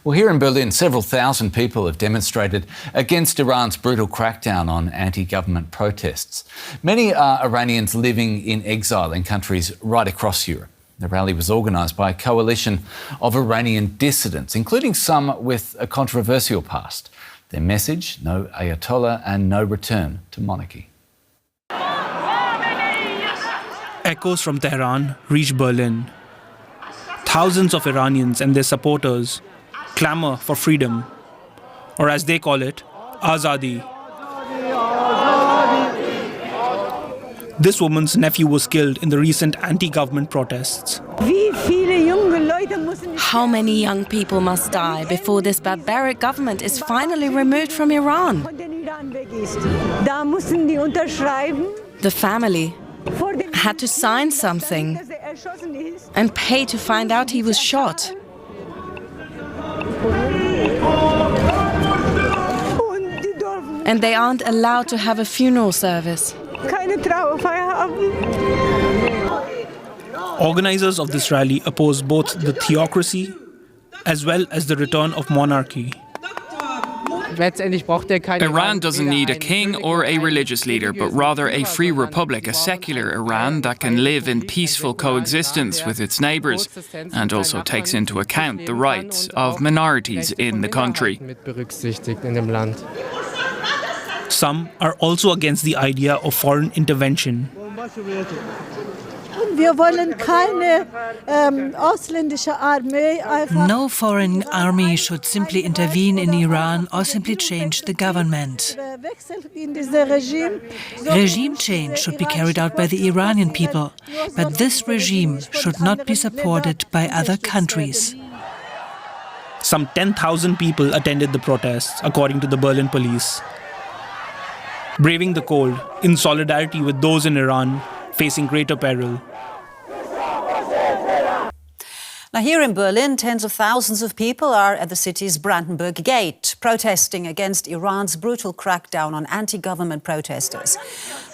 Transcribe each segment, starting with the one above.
Well, here in Berlin, several thousand people have demonstrated against Iran's brutal crackdown on anti-government protests. Many are Iranians living in exile in countries right across Europe. The rally was organised by a coalition of Iranian dissidents, including some with a controversial past. Their message: no Ayatollah and no return to monarchy. Echoes from Tehran reach Berlin. Thousands of Iranians and their supporters clamour for freedom, or as they call it, Azadi. This woman's nephew was killed in the recent anti-government protests. How many young people must die before this barbaric government is finally removed from Iran? The family had to sign something and pay to find out he was shot. And they aren't allowed to have a funeral service. Organizers of this rally oppose both the theocracy as well as the return of monarchy. Iran doesn't need a king or a religious leader, but rather a free republic, a secular Iran that can live in peaceful coexistence with its neighbours and also takes into account the rights of minorities in the country. Some are also against the idea of foreign intervention. No foreign army should simply intervene in Iran or simply change the government. Regime change should be carried out by the Iranian people, but this regime should not be supported by other countries. Some 10,000 people attended the protests, according to the Berlin police. Braving the cold in solidarity with those in Iran facing greater peril. Now, here in Berlin, tens of thousands of people are at the city's Brandenburg gate, protesting against Iran's brutal crackdown on anti-government protesters.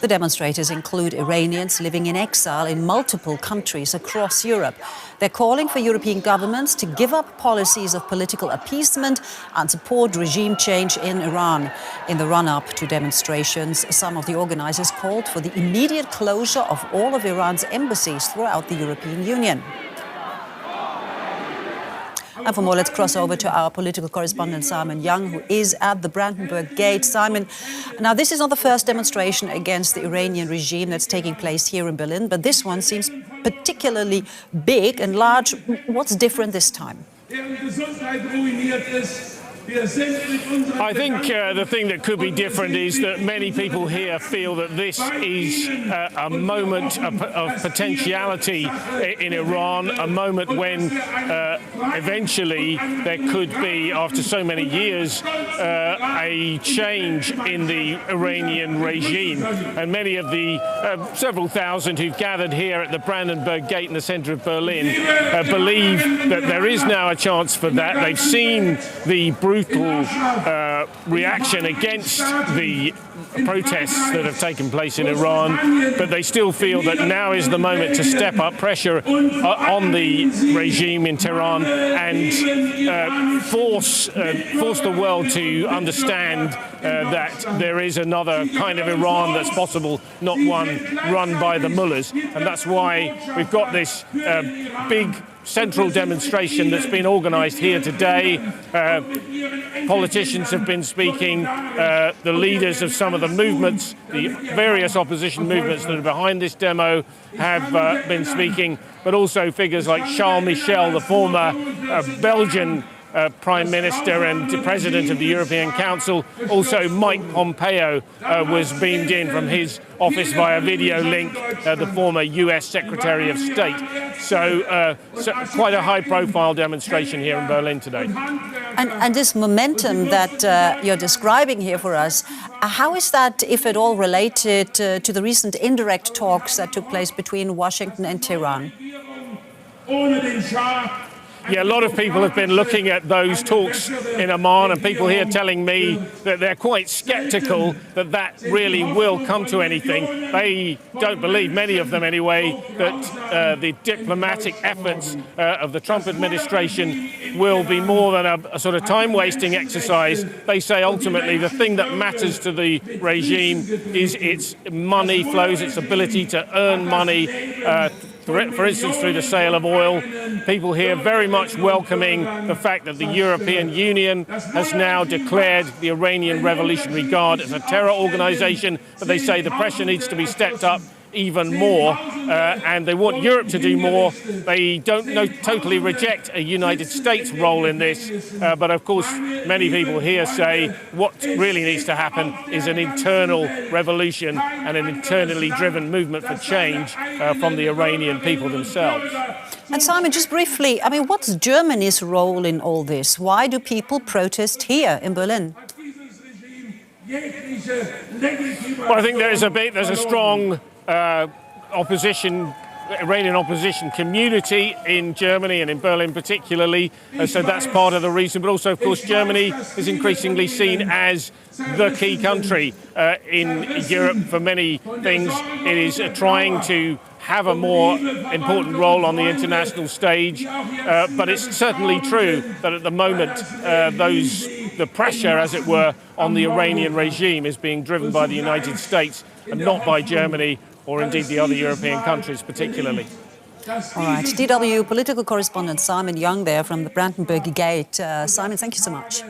The demonstrators include Iranians living in exile in multiple countries across Europe. They're calling for European governments to give up policies of political appeasement and support regime change in Iran. In the run-up to demonstrations, some of the organizers called for the immediate closure of all of Iran's embassies throughout the European Union. And for more, let's cross over to our political correspondent, Simon Young, who is at the Brandenburg gate. Simon, now this is not the first demonstration against the Iranian regime that's taking place here in Berlin, but this one seems particularly big and large. What's different this time? I think the thing that could be different is that many people here feel that this is a moment of potentiality in Iran, a moment when eventually there could be, after so many years, a change in the Iranian regime. And many of the several thousand who've gathered here at the Brandenburg gate in the centre of Berlin believe that there is now a chance for that. They've seen the brutal reaction against the protests that have taken place in Iran, but they still feel that now is the moment to step up pressure on the regime in Tehran and force the world to understand that there is another kind of Iran that's possible, not one run by the mullahs. And that's why we've got this big central demonstration that's been organised here today. Politicians have been speaking, the leaders of some of the movements, the various opposition movements that are behind this demo have been speaking, but also figures like Charles Michel, the former Belgian Prime Minister and President of the European Council. Also, Mike Pompeo was beamed in from his office via video link, the former US Secretary of State. So quite a high-profile demonstration here in Berlin today. And this momentum that you're describing here for us, how is that, if at all, related to the recent indirect talks that took place between Washington and Tehran? Yeah, a lot of people have been looking at those talks in Oman, and people here telling me that they're quite sceptical that that really will come to anything. They don't believe, many of them anyway, that the diplomatic efforts of the Trump administration will be more than a sort of time-wasting exercise. They say ultimately the thing that matters to the regime is its money flows, its ability to earn money, for instance, through the sale of oil. People here very much welcoming the fact that the European Union has now declared the Iranian Revolutionary Guard as a terror organisation, but they say the pressure needs to be stepped up even more, and they want Europe to do more. They don't totally reject a United States role in this, but of course many people here say what really needs to happen is an internal revolution and an internally driven movement for change from the Iranian people themselves. And Simon, just briefly, I mean, what's Germany's role in all this? Why do people protest here in Berlin? Well, I think there's a strong Iranian opposition community in Germany and in Berlin particularly, so that's part of the reason. But also, of course, Germany is increasingly seen as the key country in Europe for many things. It is trying to have a more important role on the international stage, but it's certainly true that at the moment the pressure, as it were, on the Iranian regime is being driven by the United States and not by Germany or indeed the other European countries particularly. All right, DW political correspondent Simon Young there from the Brandenburg Gate. Simon, thank you so much.